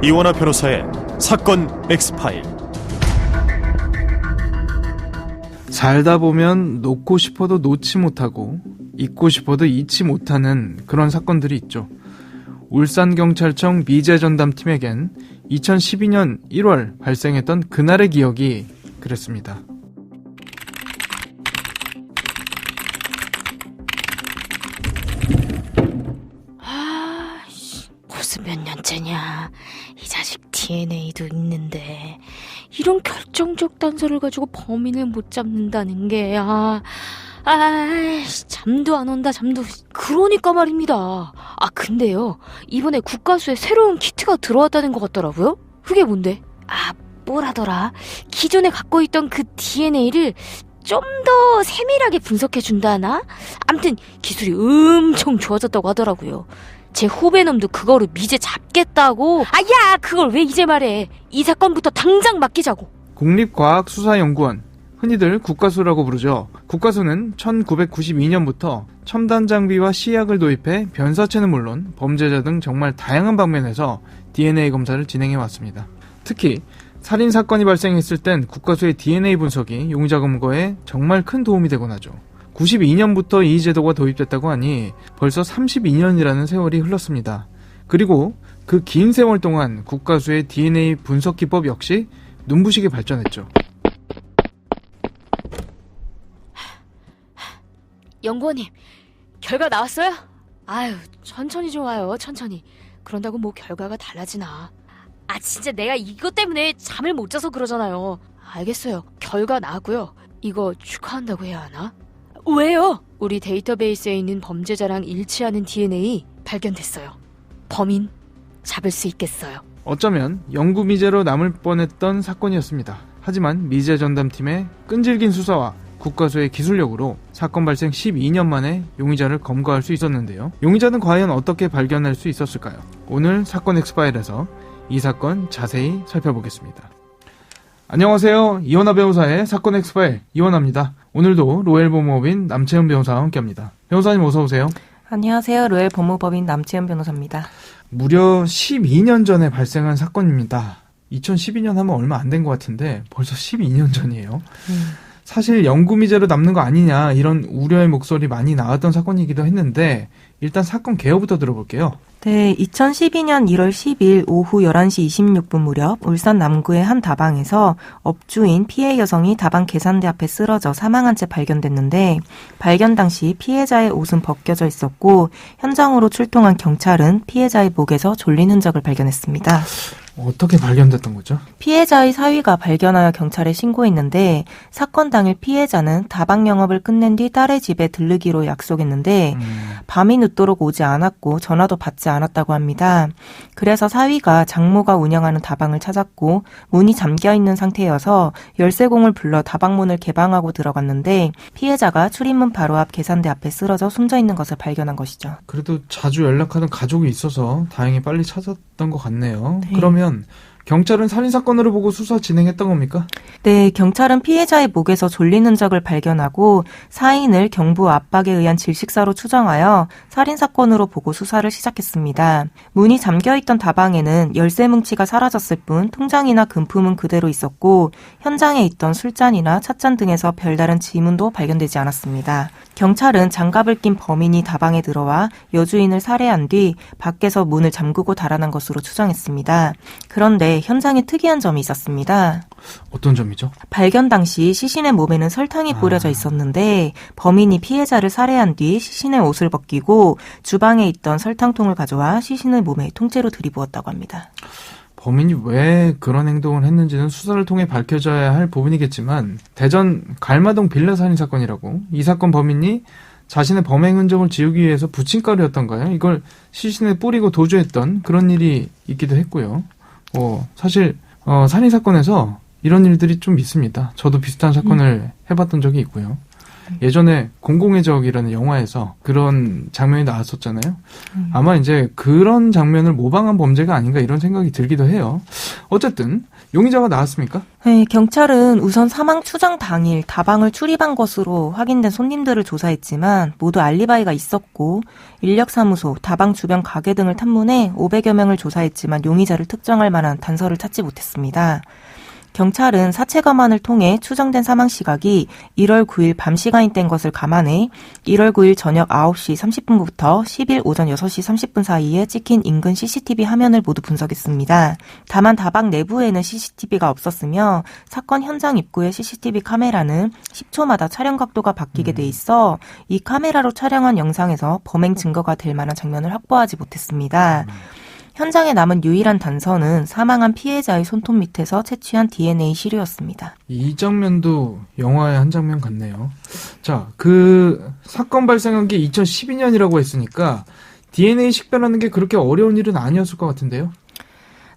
이원하 변호사의 사건 X파일. 살다 보면 놓고 싶어도 놓지 못하고 잊고 싶어도 잊지 못하는 그런 사건들이 있죠. 울산경찰청 미제전담팀에겐 2012년 1월 발생했던 그날의 기억이 그랬습니다. 벌써 몇 년째냐. 이 자식 DNA도 있는데 이런 결정적 단서를 가지고 범인을 못 잡는다는 게 잠도 안 온다. 잠도. 그러니까 말입니다. 근데요, 이번에 국가수에 새로운 키트가 들어왔다는 것 같더라고요. 그게 뭔데? 뭐라더라. 기존에 갖고 있던 그 DNA를 좀 더 세밀하게 분석해준다나? 암튼 기술이 엄청 좋아졌다고 하더라고요. 제 후배놈도 그거로 미제 잡겠다고. 야, 그걸 왜 이제 말해. 이 사건부터 당장 맡기자고. 국립과학수사연구원, 흔히들 국가수라고 부르죠. 국가수는 1992년부터 첨단 장비와 시약을 도입해 변사체는 물론 범죄자 등 정말 다양한 방면에서 DNA 검사를 진행해왔습니다. 특히 살인사건이 발생했을 땐 국가수의 DNA 분석이 용의자 검거에 정말 큰 도움이 되곤 하죠. 92년부터 이 제도가 도입됐다고 하니 벌써 32년이라는 세월이 흘렀습니다. 그리고 그 긴 세월 동안 국가수의 DNA 분석 기법 역시 눈부시게 발전했죠. 연구원님, 결과 나왔어요? 천천히 좀 와요, 천천히. 그런다고 뭐 결과가 달라지나. 진짜 내가 이것 때문에 잠을 못 자서 그러잖아요. 알겠어요. 결과 나왔고요. 이거 축하한다고 해야 하나? 왜요? 우리 데이터베이스에 있는 범죄자랑 일치하는 DNA 발견됐어요. 범인 잡을 수 있겠어요. 어쩌면 영구미제로 남을 뻔했던 사건이었습니다. 하지만 미제전담팀의 끈질긴 수사와 국가수의 기술력으로 사건 발생 12년 만에 용의자를 검거할 수 있었는데요. 용의자는 과연 어떻게 발견할 수 있었을까요? 오늘 사건 X파일에서 이 사건 자세히 살펴보겠습니다. 안녕하세요. 이원하 변호사의 사건 X파일 이원하입니다. 오늘도 로엘 법무법인 남채연 변호사와 함께합니다. 변호사님 어서 오세요. 안녕하세요. 로엘 법무법인 남채연 변호사입니다. 무려 12년 전에 발생한 사건입니다. 2012년 하면 얼마 안 된 것 같은데 벌써 12년 전이에요. 사실 영구미제로 남는 거 아니냐 이런 우려의 목소리 많이 나왔던 사건이기도 했는데 일단 사건 개요부터 들어볼게요. 네, 2012년 1월 10일 오후 11시 26분 무렵 울산 남구의 한 다방에서 업주인 피해 여성이 다방 계산대 앞에 쓰러져 사망한 채 발견됐는데 발견 당시 피해자의 옷은 벗겨져 있었고 현장으로 출동한 경찰은 피해자의 목에서 졸린 흔적을 발견했습니다. 어떻게 발견됐던 거죠? 피해자의 사위가 발견하여 경찰에 신고했는데 사건 당일 피해자는 다방 영업을 끝낸 뒤 딸의 집에 들르기로 약속했는데 밤이 늦도록 오지 않았고 전화도 받지 않았다고 합니다. 그래서 사위가 장모가 운영하는 다방을 찾았고 문이 잠겨있는 상태여서 열쇠공을 불러 다방문을 개방하고 들어갔는데 피해자가 출입문 바로 앞 계산대 앞에 쓰러져 숨져있는 것을 발견한 것이죠. 그래도 자주 연락하는 가족이 있어서 다행히 빨리 찾았던 것 같네요. 네. 그러면 경찰은 살인사건으로 보고 수사 진행했던 겁니까? 네, 경찰은 피해자의 목에서 졸린 흔적을 발견하고 사인을 경부 압박에 의한 질식사로 추정하여 살인사건으로 보고 수사를 시작했습니다. 문이 잠겨있던 다방에는 열쇠 뭉치가 사라졌을 뿐 통장이나 금품은 그대로 있었고 현장에 있던 술잔이나 찻잔 등에서 별다른 지문도 발견되지 않았습니다. 경찰은 장갑을 낀 범인이 다방에 들어와 여주인을 살해한 뒤 밖에서 문을 잠그고 달아난 것으로 추정했습니다. 그런데 현장에 특이한 점이 있었습니다. 어떤 점이죠? 발견 당시 시신의 몸에는 설탕이 뿌려져 있었는데 범인이 피해자를 살해한 뒤 시신의 옷을 벗기고 주방에 있던 설탕통을 가져와 시신의 몸에 통째로 들이부었다고 합니다. 범인이 왜 그런 행동을 했는지는 수사를 통해 밝혀져야 할 부분이겠지만 대전 갈마동 빌라 살인 사건이라고 이 사건 범인이 자신의 범행 흔적을 지우기 위해서 부침가루였던가요? 이걸 시신에 뿌리고 도주했던 그런 일이 있기도 했고요. 사실 살인 사건에서 이런 일들이 좀 있습니다. 저도 비슷한 사건을 해봤던 적이 있고요. 예전에 공공의 적이라는 영화에서 그런 장면이 나왔었잖아요. 아마 이제 그런 장면을 모방한 범죄가 아닌가 이런 생각이 들기도 해요. 어쨌든 용의자가 나왔습니까? 네, 경찰은 우선 사망 추정 당일 다방을 출입한 것으로 확인된 손님들을 조사했지만 모두 알리바이가 있었고 인력사무소, 다방 주변 가게 등을 탐문해 500여 명을 조사했지만 용의자를 특정할 만한 단서를 찾지 못했습니다. 경찰은 사체 검안을 통해 추정된 사망 시각이 1월 9일 밤 시간이 된 것을 감안해 1월 9일 저녁 9시 30분부터 10일 오전 6시 30분 사이에 찍힌 인근 CCTV 화면을 모두 분석했습니다. 다만 다방 내부에는 CCTV가 없었으며 사건 현장 입구의 CCTV 카메라는 10초마다 촬영 각도가 바뀌게 돼 있어 이 카메라로 촬영한 영상에서 범행 증거가 될 만한 장면을 확보하지 못했습니다. 현장에 남은 유일한 단서는 사망한 피해자의 손톱 밑에서 채취한 DNA 시료였습니다. 이 장면도 영화의 한 장면 같네요. 자, 그 사건 발생한 게 2012년이라고 했으니까 DNA 식별하는 게 그렇게 어려운 일은 아니었을 것 같은데요.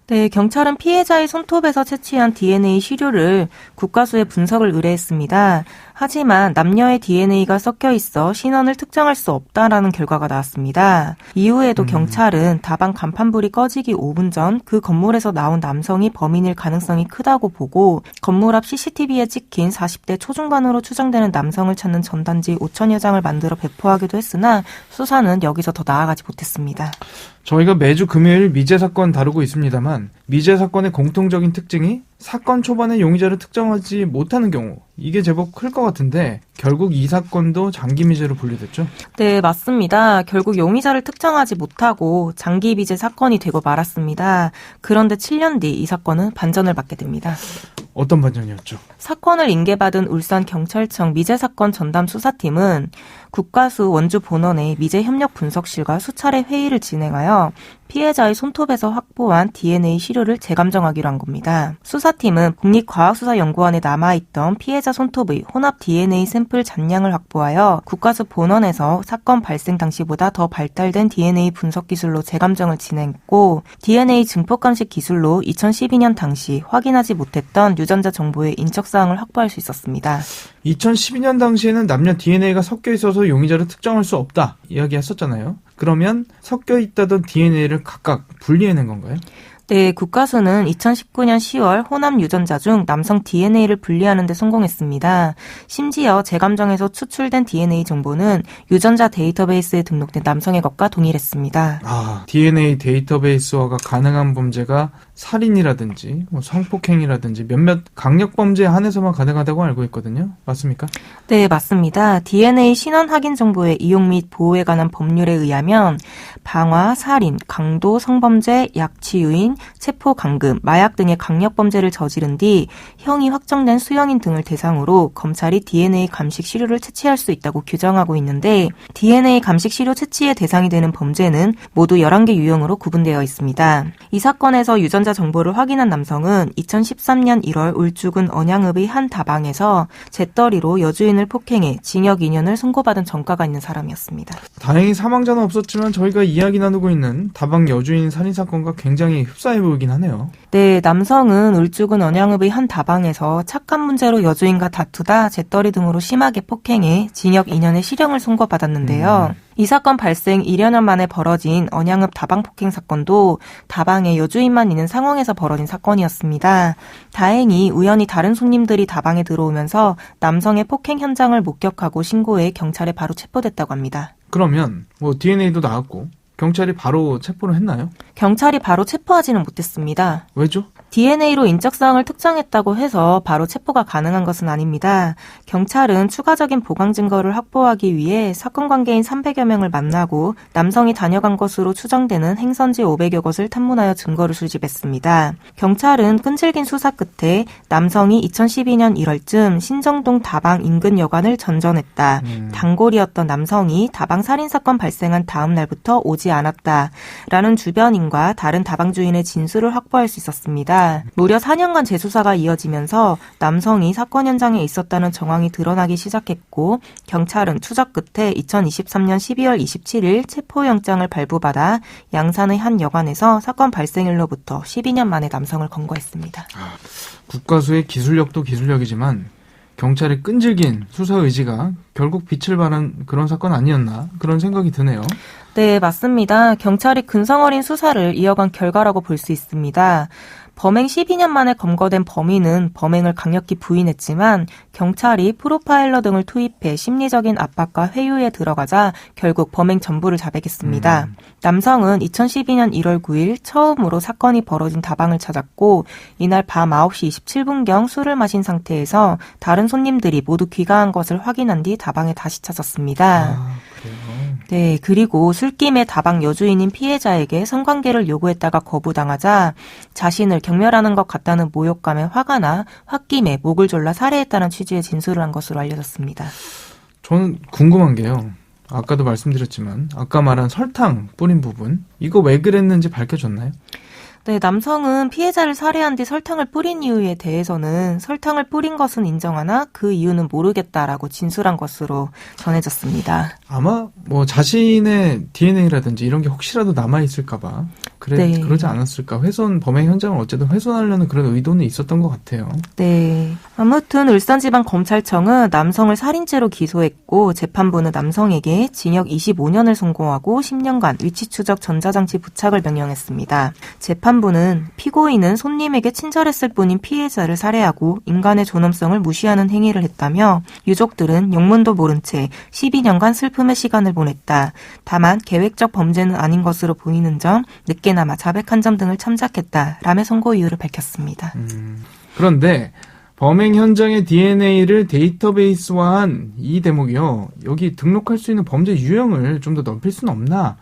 네, 경찰은 피해자의 손톱에서 채취한 DNA 시료를 국과수에 분석을 의뢰했습니다. 하지만 남녀의 DNA가 섞여 있어 신원을 특정할 수 없다라는 결과가 나왔습니다. 이후에도 경찰은 다방 간판불이 꺼지기 5분 전 그 건물에서 나온 남성이 범인일 가능성이 크다고 보고 건물 앞 CCTV에 찍힌 40대 초중반으로 추정되는 남성을 찾는 전단지 5천여 장을 만들어 배포하기도 했으나 수사는 여기서 더 나아가지 못했습니다. 저희가 매주 금요일 미제 사건 다루고 있습니다만 미제 사건의 공통적인 특징이 사건 초반에 용의자를 특정하지 못하는 경우 이게 제법 클 것 같은데 결국 이 사건도 장기 미제로 분류됐죠? 네, 맞습니다. 결국 용의자를 특정하지 못하고 장기 미제 사건이 되고 말았습니다. 그런데 7년 뒤 이 사건은 반전을 맞게 됩니다. 어떤 반전이었죠? 사건을 인계받은 울산경찰청 미제사건 전담 수사팀은 국과수 원주 본원의 미제협력분석실과 수차례 회의를 진행하여 피해자의 손톱에서 확보한 DNA 시료를 재감정하기로 한 겁니다. 수사팀은 국립과학수사연구원에 남아있던 피해자 손톱의 혼합 DNA 샘플 잔량을 확보하여 국과수 본원에서 사건 발생 당시보다 더 발달된 DNA 분석 기술로 재감정을 진행했고 DNA 증폭감식 기술로 2012년 당시 확인하지 못했던 유전자 정보의 인적사항을 확보할 수 있었습니다. 2012년 당시에는 남녀 DNA가 섞여 있어서 용의자를 특정할 수 없다 이야기했었잖아요. 그러면 섞여 있다던 DNA를 각각 분리해낸 건가요? 네, 국과수는 2019년 10월 호남 유전자 중 남성 DNA를 분리하는 데 성공했습니다. 심지어 재감정에서 추출된 DNA 정보는 유전자 데이터베이스에 등록된 남성의 것과 동일했습니다. DNA 데이터베이스화가 가능한 범죄가 살인이라든지 성폭행이라든지 몇몇 강력범죄에 한해서만 가능하다고 알고 있거든요. 맞습니까? 네, 맞습니다. DNA 신원 확인 정보의 이용 및 보호에 관한 법률에 의하면 방화, 살인, 강도, 성범죄, 약취유인, 체포, 감금, 마약 등의 강력범죄를 저지른 뒤 형이 확정된 수형인 등을 대상으로 검찰이 DNA 감식 시료를 채취할 수 있다고 규정하고 있는데 DNA 감식 시료 채취의 대상이 되는 범죄는 모두 11개 유형으로 구분되어 있습니다. 이 사건에서 유전자 정보를 확인한 남성은 2013년 1월 울주군 언양읍의 한 다방에서 잿더리로 여주인을 폭행해 징역 2년을 선고받은 전과가 있는 사람이었습니다. 다행히 사망자는 없었지만 저희가 이야기 나누고 있는 다방 여주인 살인사건과 굉장히 흡사해 보이긴 하네요. 네, 남성은 울주군 언양읍의 한 다방에서 착한 문제로 여주인과 다투다 잿더리 등으로 심하게 폭행해 징역 2년의 실형을 선고받았는데요. 이 사건 발생 1여 년 만에 벌어진 언양읍 다방 폭행 사건도 다방에 여주인만 있는 상황에서 벌어진 사건이었습니다. 다행히 우연히 다른 손님들이 다방에 들어오면서 남성의 폭행 현장을 목격하고 신고해 경찰에 바로 체포됐다고 합니다. 그러면 DNA도 나왔고 경찰이 바로 체포를 했나요? 경찰이 바로 체포하지는 못했습니다. 왜죠? DNA로 인적사항을 특정했다고 해서 바로 체포가 가능한 것은 아닙니다. 경찰은 추가적인 보강 증거를 확보하기 위해 사건 관계인 300여 명을 만나고 남성이 다녀간 것으로 추정되는 행선지 500여 곳을 탐문하여 증거를 수집했습니다. 경찰은 끈질긴 수사 끝에 남성이 2012년 1월쯤 신정동 다방 인근 여관을 전전했다. 단골이었던 남성이 다방 살인사건 발생한 다음 날부터 오지 않았다라는 주변인과 다른 다방 주인의 진술을 확보할 수 있었습니다. 무려 4년간 재수사가 이어지면서 남성이 사건 현장에 있었다는 정황이 드러나기 시작했고 경찰은 추적 끝에 2023년 12월 27일 체포영장을 발부받아 양산의 한 여관에서 사건 발생일로부터 12년 만에 남성을 검거했습니다. 국과수의 기술력도 기술력이지만 경찰의 끈질긴 수사 의지가 결국 빛을 발한 그런 사건 아니었나 그런 생각이 드네요. 네, 맞습니다. 경찰이 근성어린 수사를 이어간 결과라고 볼 수 있습니다. 범행 12년 만에 검거된 범인은 범행을 강력히 부인했지만 경찰이 프로파일러 등을 투입해 심리적인 압박과 회유에 들어가자 결국 범행 전부를 자백했습니다. 남성은 2012년 1월 9일 처음으로 사건이 벌어진 다방을 찾았고 이날 밤 9시 27분경 술을 마신 상태에서 다른 손님들이 모두 귀가한 것을 확인한 뒤 다방에 다시 찾았습니다. 그래요? 네, 그리고 술김에 다방 여주인인 피해자에게 성관계를 요구했다가 거부당하자 자신을 경멸하는 것 같다는 모욕감에 화가 나 홧김에 목을 졸라 살해했다는 취지의 진술을 한 것으로 알려졌습니다. 저는 궁금한 게요. 아까도 말씀드렸지만 아까 말한 설탕 뿌린 부분 이거 왜 그랬는지 밝혀졌나요? 네, 남성은 피해자를 살해한 뒤 설탕을 뿌린 이유에 대해서는 설탕을 뿌린 것은 인정하나 그 이유는 모르겠다라고 진술한 것으로 전해졌습니다. 아마 뭐 자신의 DNA라든지 이런 게 혹시라도 남아있을까봐 네. 그러지 않았을까. 범행 현장을 어쨌든 훼손하려는 그런 의도는 있었던 것 같아요. 네. 아무튼 울산지방검찰청은 남성을 살인죄로 기소했고 재판부는 남성에게 징역 25년을 선고하고 10년간 위치추적 전자장치 부착을 명령했습니다. 재판부는 피고인은 손님에게 친절했을 뿐인 피해자를 살해하고 인간의 존엄성을 무시하는 행위를 했다며 유족들은 영문도 모른 채 12년간 슬픔의 시간을 보냈다. 다만 계획적 범죄는 아닌 것으로 보이는 점, 늦게나마 자백한 점 등을 참작했다라며 선고 이유를 밝혔습니다. 그런데 범행 현장의 DNA를 데이터베이스화한 이 대목이요. 여기 등록할 수 있는 범죄 유형을 좀 더 넓힐 수는 없나?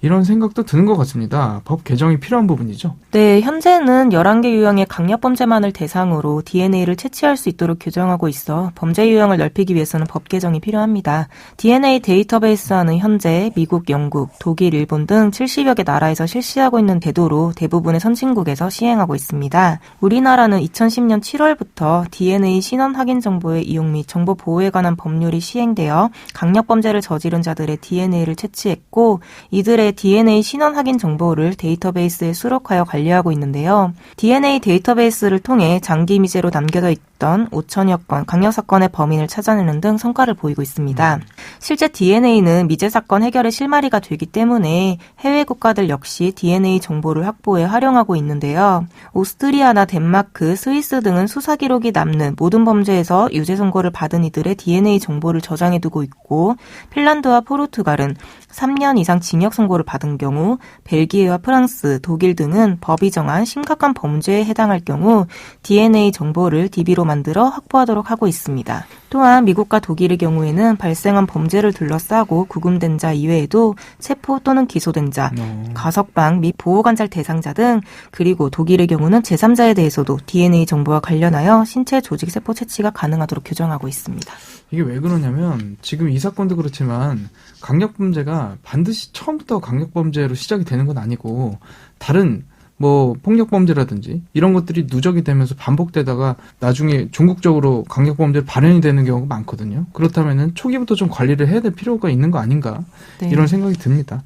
이런 생각도 드는 것 같습니다. 법 개정이 필요한 부분이죠. 네, 현재는 11개 유형의 강력범죄만을 대상으로 DNA를 채취할 수 있도록 규정하고 있어 범죄 유형을 넓히기 위해서는 법 개정이 필요합니다. DNA 데이터베이스화는 현재 미국, 영국, 독일, 일본 등 70여 개 나라에서 실시하고 있는 제도로 대부분의 선진국에서 시행하고 있습니다. 우리나라는 2010년 7월부터 DNA 신원 확인 정보의 이용 및 정보 보호에 관한 법률이 시행되어 강력범죄를 저지른 자들의 DNA를 채취했고 이들의 DNA 신원 확인 정보를 데이터베이스에 수록하여 관리하고 있는데요. DNA 데이터베이스를 통해 장기 미제로 남겨져 있던 5천여 건 강력사건의 범인을 찾아내는 등 성과를 보이고 있습니다. 실제 DNA는 미제 사건 해결의 실마리가 되기 때문에 해외 국가들 역시 DNA 정보를 확보해 활용하고 있는데요. 오스트리아나 덴마크, 스위스 등은 수사 기록이 남는 모든 범죄에서 유죄 선고를 받은 이들의 DNA 정보를 저장해두고 있고 핀란드와 포르투갈은 3년 이상 징역 선고를 받은 경우 벨기에와 프랑스, 독일 등은 법이 정한 심각한 범죄에 해당할 경우 DNA 정보를 DB로 만들어 확보하도록 하고 있습니다. 또한 미국과 독일의 경우에는 발생한 범죄를 둘러싸고 구금된 자 이외에도 체포 또는 기소된 자, 가석방 및 보호관찰 대상자 등 그리고 독일의 경우는 제3자에 대해서도 DNA 정보와 관련하여 신체 조직 세포 채취가 가능하도록 규정하고 있습니다. 이게 왜 그러냐면 지금 이 사건도 그렇지만 강력범죄가 반드시 처음부터 강력범죄로 시작이 되는 건 아니고 다른 뭐 폭력범죄라든지 이런 것들이 누적이 되면서 반복되다가 나중에 종국적으로 강력범죄로 발현이 되는 경우가 많거든요. 그렇다면은 초기부터 좀 관리를 해야 될 필요가 있는 거 아닌가 네. 이런 생각이 듭니다.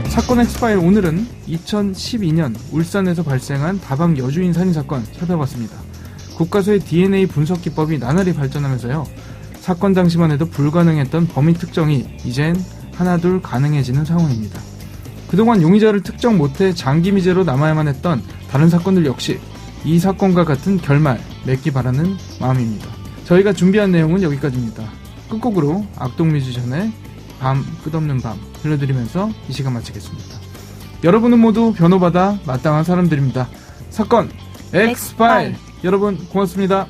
사건 엑스파일 오늘은 2012년 울산에서 발생한 다방 여주인 살인 사건 살펴봤습니다. 국가수의 DNA 분석 기법이 나날이 발전하면서요. 사건 당시만 해도 불가능했던 범인 특정이 이젠 하나둘 가능해지는 상황입니다. 그동안 용의자를 특정 못해 장기 미제로 남아야만 했던 다른 사건들 역시 이 사건과 같은 결말 맺기 바라는 마음입니다. 저희가 준비한 내용은 여기까지입니다. 끝곡으로 악동뮤지션의 밤 끝없는 밤 들려드리면서 이 시간 마치겠습니다. 여러분은 모두 변호받아 마땅한 사람들입니다. 사건 엑스파일 여러분 고맙습니다.